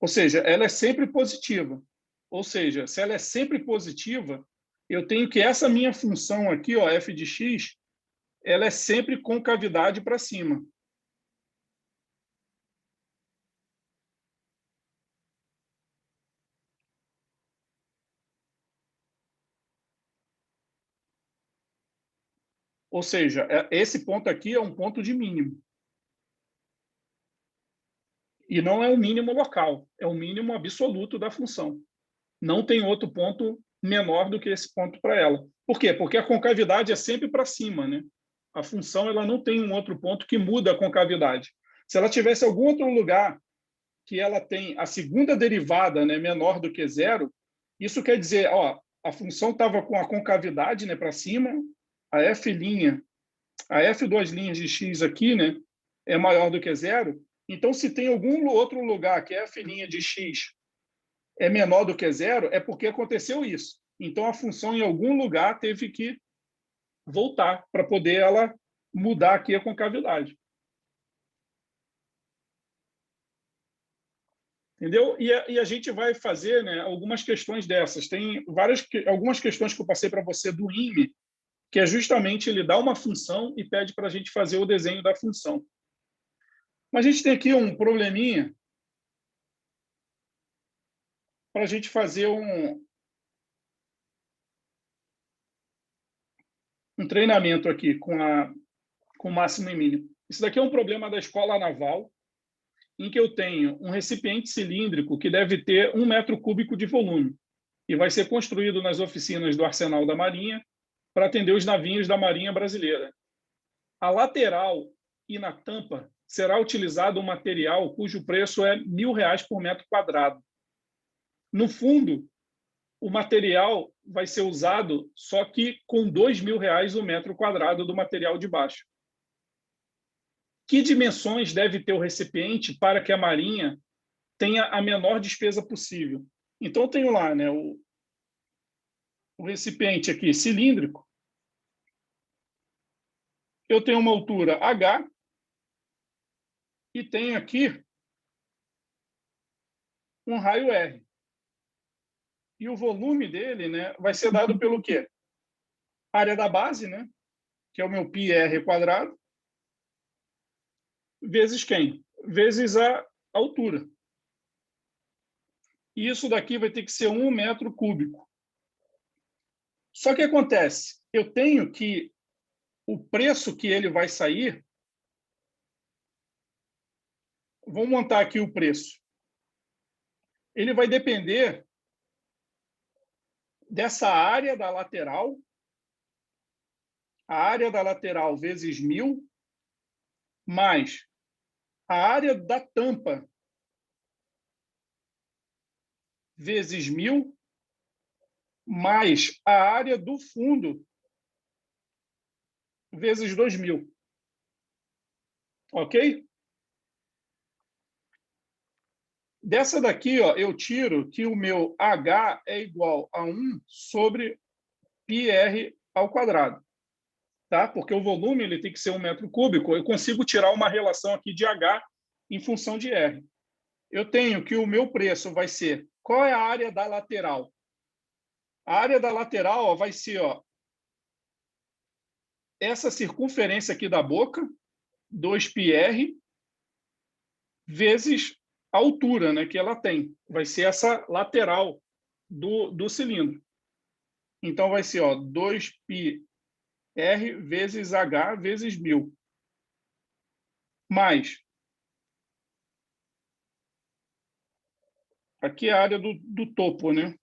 S1: Ou seja, ela é sempre positiva. Ou seja, se ela é sempre positiva, eu tenho que essa minha função aqui, ó, f de x, ela é sempre concavidade para cima. Ou seja, esse ponto aqui é um ponto de mínimo. E não é um mínimo local, é o mínimo absoluto da função. Não tem outro ponto menor do que esse ponto para ela. Por quê? Porque a concavidade é sempre para cima, né? A função ela não tem um outro ponto que muda a concavidade. Se ela tivesse algum outro lugar que ela tem a segunda derivada, né, menor do que zero, isso quer dizer, ó, a função estava com a concavidade, né, para cima, a f', a f duas linhas de x aqui, né, é maior do que zero. Então, se tem algum outro lugar que f' de x é menor do que zero, é porque aconteceu isso. Então, a função em algum lugar teve que voltar para poder ela mudar aqui a concavidade. Entendeu? E a gente vai fazer, né, algumas questões dessas. Tem algumas questões que eu passei para você do IME, que é justamente ele dá uma função e pede para a gente fazer o desenho da função. Mas a gente tem aqui um probleminha para a gente fazer um treinamento aqui com máximo e mínimo. Isso daqui é um problema da escola naval, em que eu tenho um recipiente cilíndrico que deve ter 1 m³ de volume e vai ser construído nas oficinas do Arsenal da Marinha para atender os navios da Marinha Brasileira. A lateral e na tampa será utilizado um material cujo preço é R$ 1.000 por m². No fundo, o material vai ser usado só que com R$ 2.000 o m² do material de baixo. Que dimensões deve ter o recipiente para que a Marinha tenha a menor despesa possível? Então, eu tenho lá, né, o recipiente aqui cilíndrico, eu tenho uma altura H e tenho aqui um raio R. E o volume dele, né, vai ser dado pelo quê? Área da base, né, que é o meu πr², vezes quem? Vezes a altura. E isso daqui vai ter que ser 1 m³. Só que acontece, eu tenho que o preço que ele vai sair, vamos montar aqui o preço. Ele vai depender dessa área da lateral, a área da lateral vezes 1.000, mais a área da tampa vezes 1.000, mais a área do fundo vezes 2.000. Ok? Dessa daqui, ó, eu tiro que o meu H é igual a 1 sobre πr². Tá? Porque o volume ele tem que ser 1 m³. Eu consigo tirar uma relação aqui de H em função de R. Eu tenho que o meu preço vai ser... Qual é a área da lateral? A área da lateral, ó, vai ser, ó, essa circunferência aqui da boca, 2πr, vezes a altura, né, que ela tem. Vai ser essa lateral do cilindro. Então, vai ser, ó, 2πr vezes H vezes 1.000. Mais, aqui é a área do topo, né?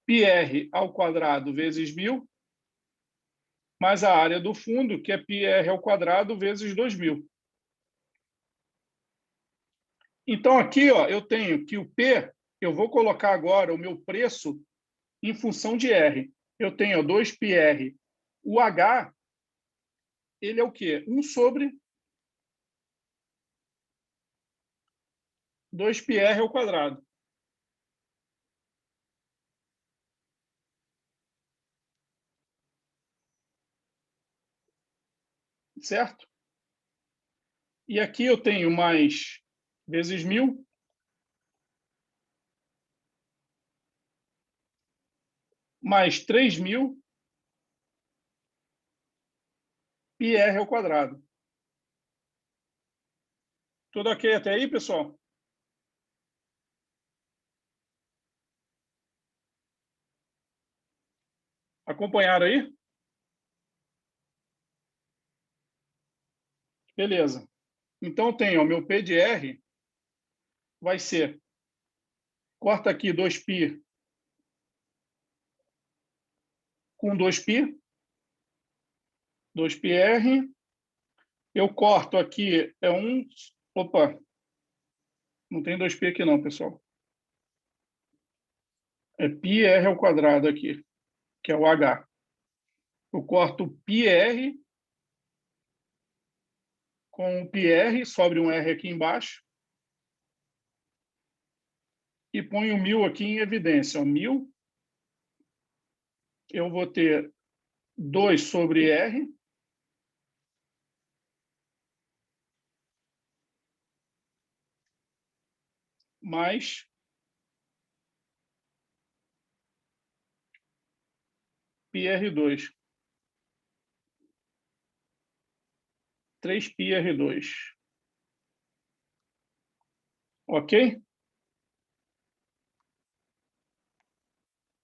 S1: πr² vezes 1.000, mais a área do fundo, que é πr² vezes 2.000. Então, aqui, ó, eu tenho que o P, eu vou colocar agora o meu preço em função de R. Eu tenho 2πr. O H, ele é o quê? 1 sobre 2πr². Certo? E aqui eu tenho mais vezes 1.000, mais 3.000 πr². Tudo ok até aí, pessoal? Acompanharam aí? Beleza. Então, eu tenho o meu P de R vai ser, corta aqui 2π com 2π, 2πr. Eu corto aqui, é um... Opa, não tem 2π aqui não, pessoal. É πr² aqui, que é o H. Eu corto πr com o πr, sobre um R aqui embaixo, e ponho 1.000 aqui em evidência. 1.000, eu vou ter 2 sobre R, mais πr². 3πr². Ok?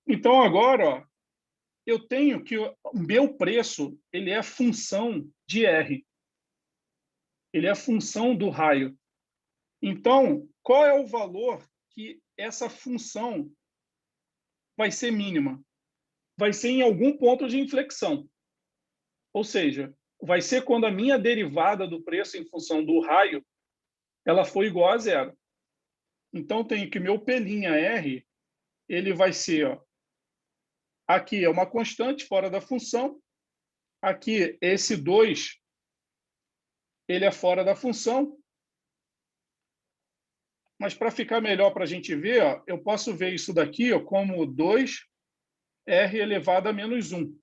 S1: Então, agora, ó, eu tenho que o meu preço ele é função de R. Ele é função do raio. Então, qual é o valor que essa função vai ser mínima? Vai ser em algum ponto de inflexão. Ou seja, vai ser quando a minha derivada do preço em função do raio ela for igual a zero. Então, tenho que meu P'R ele vai ser, ó, aqui é uma constante fora da função, aqui esse 2 ele é fora da função, mas para ficar melhor para a gente ver, ó, eu posso ver isso daqui ó, como 2R elevado a menos 1.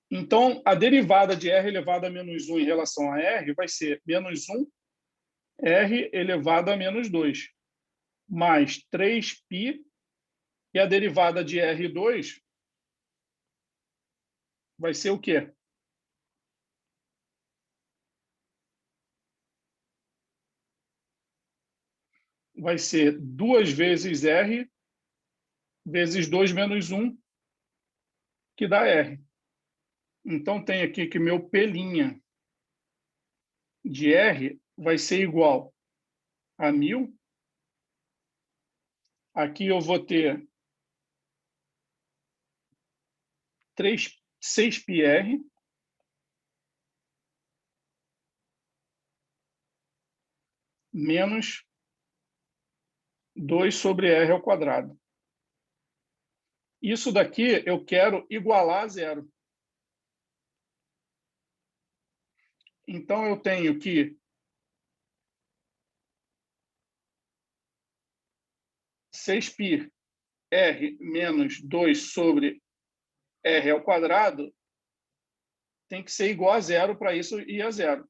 S1: Então, a derivada de R elevado a menos 1 em relação a R vai ser menos 1 R elevado a menos 2, mais 3π, e a derivada de R2 vai ser o quê? Vai ser 2 vezes R vezes 2 menos 1, que dá R. Então, tem aqui que meu P' de R vai ser igual a 1.000. Aqui eu vou ter 6πr menos 2 sobre R ao quadrado. Isso daqui eu quero igualar a zero. Então, eu tenho que 6πr menos 2 sobre R ao quadrado tem que ser igual a zero para isso ir a zero.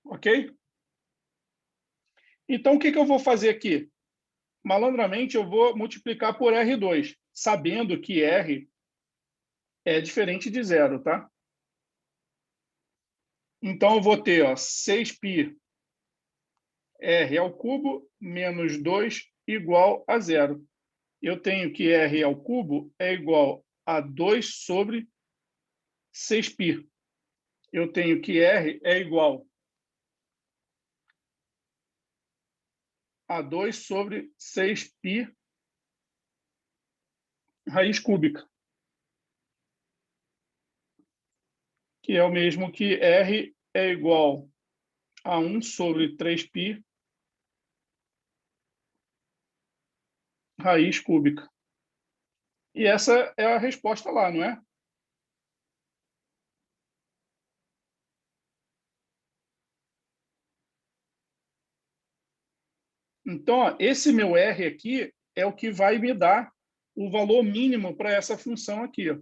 S1: Ok? Então, o que eu vou fazer aqui? Malandramente, eu vou multiplicar por R2, sabendo que R é diferente de zero, tá? Então, eu vou ter 6πr ao cubo menos 2 igual a zero. Eu tenho que R ao cubo é igual a 2 sobre 6π. Eu tenho que R é igual a 2 sobre 6π raiz cúbica, que é o mesmo que R é igual a 1 sobre 3π raiz cúbica. E essa é a resposta lá, não é? Então, ó, esse meu R aqui é o que vai me dar o valor mínimo para essa função aqui. Ó.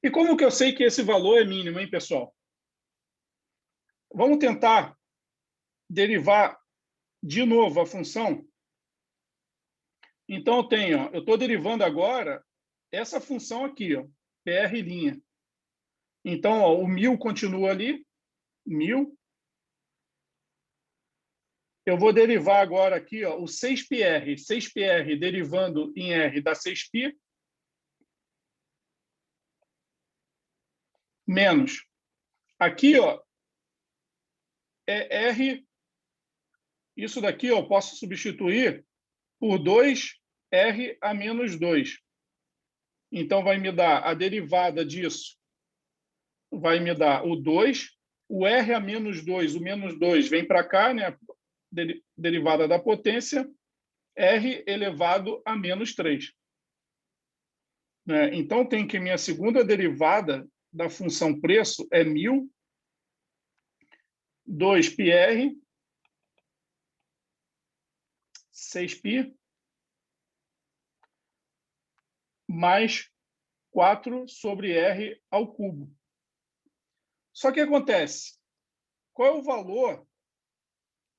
S1: E como que eu sei que esse valor é mínimo, hein, pessoal? Vamos tentar derivar de novo a função. Então, eu estou derivando agora essa função aqui, ó, PR'. Então, ó, o 1.000 continua ali, 1.000. Eu vou derivar agora aqui ó, o 6πr. 6πr derivando em R dá 6π, menos. Aqui ó, é R, isso daqui eu posso substituir por 2R a menos 2. Então, vai me dar a derivada disso, vai me dar o 2, o R a menos 2, o menos 2 vem para cá, né? Derivada da potência, R elevado a menos 3. Né? Então, tem que minha segunda derivada da função preço é 1.000, 2πr, 6π, mais 4 sobre R ao cubo. Só que acontece, qual é o valor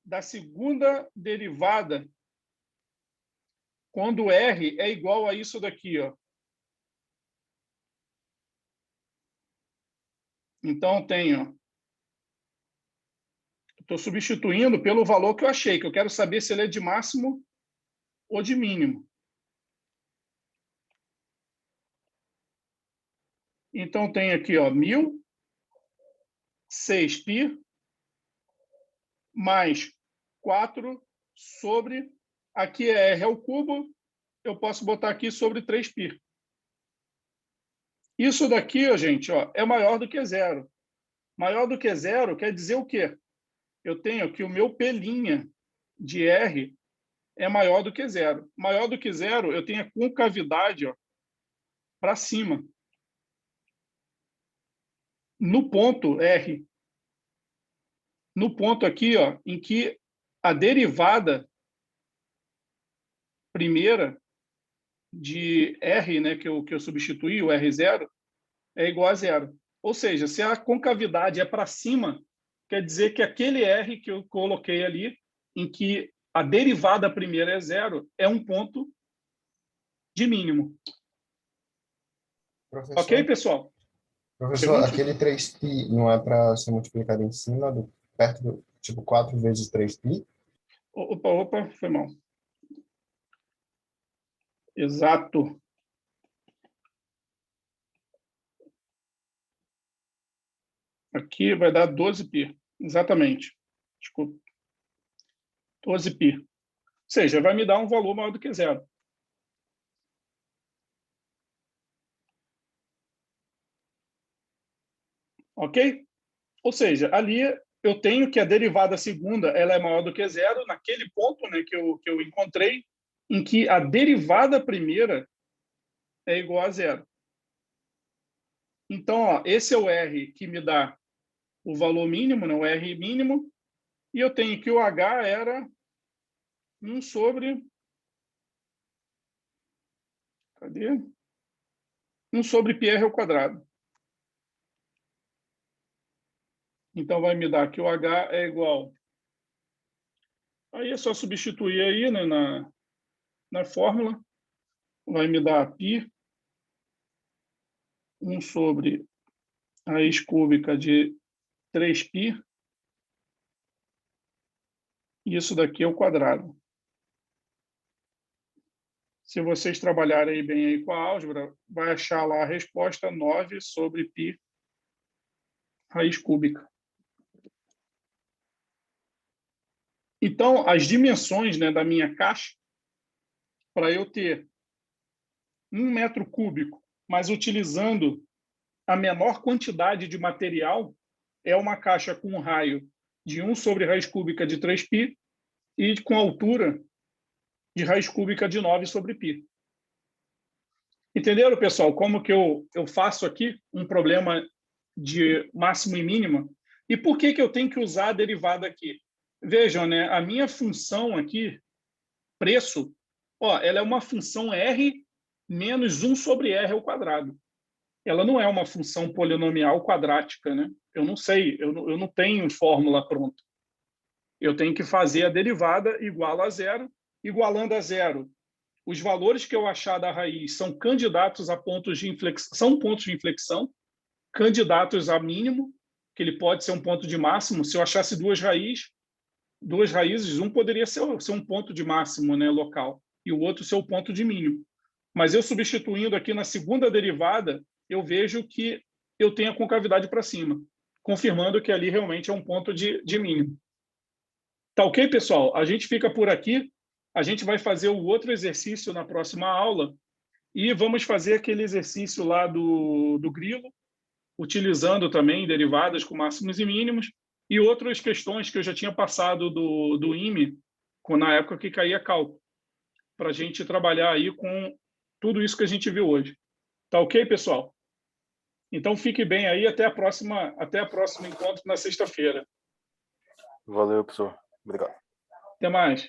S1: da segunda derivada quando R é igual a isso daqui? Ó? Então, tenho... Estou substituindo pelo valor que eu achei, que eu quero saber se ele é de máximo ou de mínimo. Então, tem aqui, ó, 1.000, 6π, mais 4 sobre... Aqui é R ao cubo, eu posso botar aqui sobre 3π. Isso daqui, ó, gente, ó, é maior do que zero. Maior do que zero quer dizer o quê? Eu tenho que o meu P' de R é maior do que zero. Maior do que zero, eu tenho a concavidade para cima. No ponto R. No ponto aqui, ó, em que a derivada primeira de R, né, que eu substituí, o R0, é igual a zero. Ou seja, se a concavidade é para cima, quer dizer que aquele R que eu coloquei ali, em que a derivada primeira é zero, é um ponto de mínimo. Ok, pessoal?
S3: Professor,
S1: Pergunte?
S3: aquele 3π não é para ser multiplicado em cima, perto do, tipo, 4 vezes 3π?
S1: Opa, foi mal. Exato. Aqui vai dar 12π. Exatamente. Desculpa. 12π. Ou seja, vai me dar um valor maior do que zero. Ok? Ou seja, ali eu tenho que a derivada segunda ela é maior do que zero, naquele ponto, né, que eu encontrei, em que a derivada primeira é igual a zero. Então, ó, esse é o R que me dá o valor mínimo, né, o R mínimo, e eu tenho que o H era 1 sobre... Cadê? 1 sobre πr ao quadrado. Então, vai me dar que o H é igual... Aí é só substituir aí, né, na fórmula. Vai me dar π, 1 sobre raiz cúbica de 3π. E isso daqui é o quadrado. Se vocês trabalharem bem aí com a álgebra, vai achar lá a resposta 9 sobre π raiz cúbica. Então, as dimensões, né, da minha caixa, para eu ter 1 metro cúbico, mas utilizando a menor quantidade de material, é uma caixa com um raio de 1 sobre raiz cúbica de 3π e com altura de raiz cúbica de 9 sobre π. Entenderam, pessoal, como que eu faço aqui um problema de máximo e mínima? E por que eu tenho que usar a derivada aqui? Vejam, né, a minha função aqui, preço, ó, ela é uma função R menos 1 sobre R ao quadrado. Ela não é uma função polinomial quadrática, né? Eu não sei, eu não tenho fórmula pronta. Eu tenho que fazer a derivada igual a zero. Igualando a zero, os valores que eu achar da raiz são candidatos a pontos de inflexão, são pontos de inflexão, candidatos a mínimo, que ele pode ser um ponto de máximo. Se eu achasse duas raízes, um poderia ser um ponto de máximo, né, local, e o outro ser o ponto de mínimo. Mas eu substituindo aqui na segunda derivada, eu vejo que eu tenho a concavidade para cima, confirmando que ali realmente é um ponto de mínimo. Tá ok, pessoal? A gente fica por aqui. A gente vai fazer o outro exercício na próxima aula e vamos fazer aquele exercício lá do grilo, utilizando também derivadas com máximos e mínimos e outras questões que eu já tinha passado do IME, na época que caía cálculo, para a gente trabalhar aí com tudo isso que a gente viu hoje. Tá ok, pessoal? Então, fique bem aí. Até a próximo encontro na sexta-feira.
S2: Valeu, professor. Obrigado.
S1: Até mais.